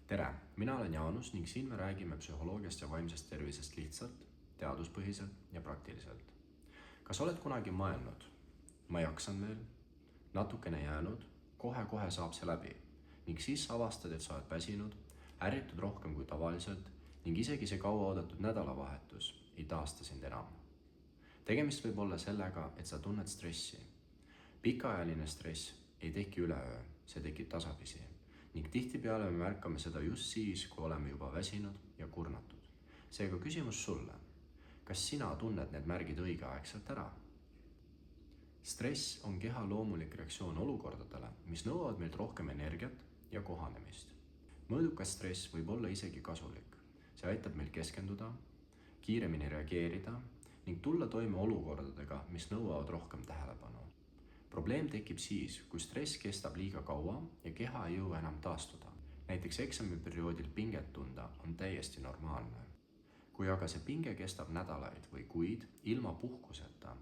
tere, mina olen Jaanus ning siin me räägime psühholoogiast ja vaimsest tervisest lihtsalt, teaduspõhiselt ja praktiliselt. Kas oled kunagi mõelnud, ma jaksan veel, natukene jäänud, kohe saab see läbi ning siis avastad, et sa oled väsinud, ärritud rohkem kui tavaliselt ning isegi see kauaoodatud nädalavahetus ei taasta sind enam. Tegemist võib olla sellega, et sa tunned stressi. Pikaajaline stress ei teki üleöö, see tekib tasapisi ning tihtipeale me märkame seda just siis, kui oleme juba väsinud ja kurnatud. Seega küsimus sulle, kas sina tunned need märgid õigeaegselt ära? Stress on keha loomulik reaktsioon olukordadele, mis nõuavad meilt rohkem energiat ja kohanemist. Mõõdukas stress võib olla isegi kasulik. See aitab meil keskenduda, kiiremini reageerida ning tulla toime olukordadega, mis nõuavad rohkem tähelepanu. Probleem tekib siis, kui stress kestab liiga kaua ja keha ei jõua enam taastuda. Näiteks eksamiperioodil pinget tunda on täiesti normaalne. Kui aga see pinge kestab nädalaid või kuid ilma puhkuseta,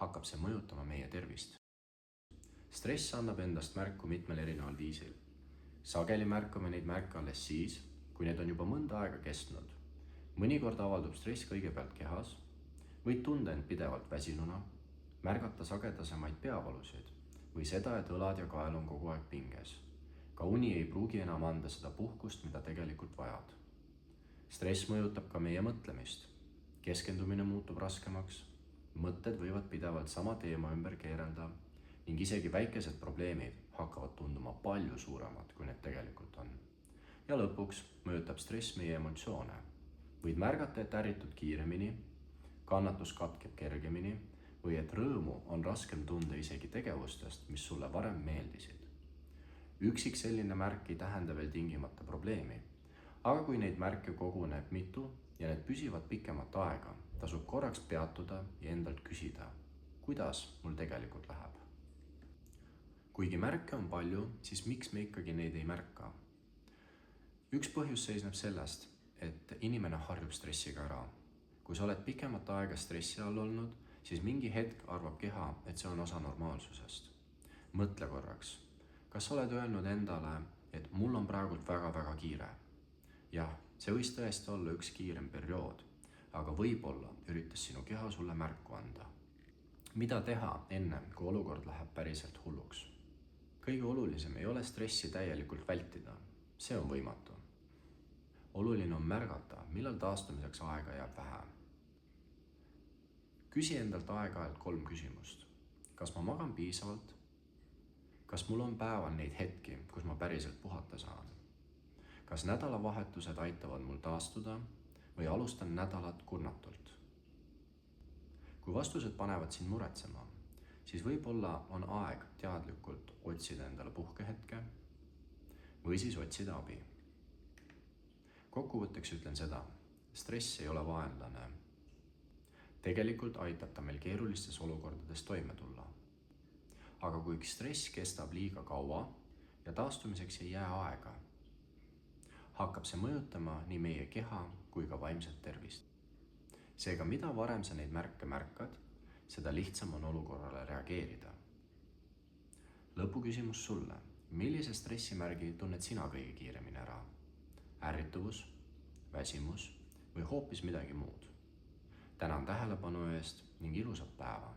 hakkab see mõjutama meie tervist. Stress annab endast märku mitmel erineval viisil. Sageli märkame neid märke alles siis, kui need on juba mõnda aega kestnud. Mõnikord avaldub stress kõigepealt kehas, võid tunda end pidevalt väsinuna, märgata sagedasemaid peavalusid või seda, et õlad ja kael on kogu aeg pinges. Ka uni ei pruugi enam anda seda puhkust, mida tegelikult vajad. Stress mõjutab ka meie mõtlemist. Keskendumine muutub raskemaks, mõtted võivad pidevalt sama teema ümber keerelda ning isegi väikesed probleemid hakkavad tunduma palju suuremad, kui need tegelikult on. Ja lõpuks mõjutab stress meie emotsioone. Võid märgata, et ärritud kiiremini, kannatus katkeb kergemini või et rõõmu on raskem tunda isegi tegevustest, mis sulle varem meeldisid. Üksik selline märk ei tähenda veel tingimata probleemi, aga kui neid märke koguneb mitu ja need püsivad pikemat aega, tasub korraks peatuda ja endalt küsida, kuidas mul tegelikult läheb. Kuigi märke on palju, siis miks me ikkagi neid ei märka? Üks põhjus seisneb sellest, et inimene harjub stressiga ära. Kui sa oled pikemat aega stressi all olnud, siis mingi hetk arvab keha, et see on osa normaalsusest. Mõtle korraks, kas oled öelnud endale, et mul on praegult väga kiire? Jah, see võis tõesti olla üks kiirem periood, aga võib-olla üritas sinu keha sulle märku anda. Mida teha enne, kui olukord läheb päriselt hulluks? Kõige olulisem ei ole stressi täielikult vältida, see on võimatu. Oluline on märgata, millal taastumiseks aega jääb vähe. Küsi endalt aeg-ajalt 3 küsimust. Kas ma magan piisavalt? Kas mul on päeval neid hetki, kus ma päriselt puhata saan? Kas nädalavahetused aitavad mul taastuda või alustan nädalat kurnatult? Kui vastused panevad sind muretsema, siis võib-olla on aeg teadlikult otsida endale puhkehetke või siis otsida abi. Kokkuvõtteks ütlen seda, stress ei ole vaenlane. Tegelikult aitab ta meil keerulistes olukordades toime tulla. Aga kui stress kestab liiga kaua ja taastumiseks ei jää aega, hakkab see mõjutama nii meie keha kui ka vaimset tervist. Seega mida varem sa neid märke märkad, seda lihtsam on olukorrale reageerida. Lõpuküsimus sulle, millise stressimärgi tunned sina kõige kiiremini ära? Ärrituvus, väsimus või hoopis midagi muud? Tänan tähelepanu eest ning ilusat päeva!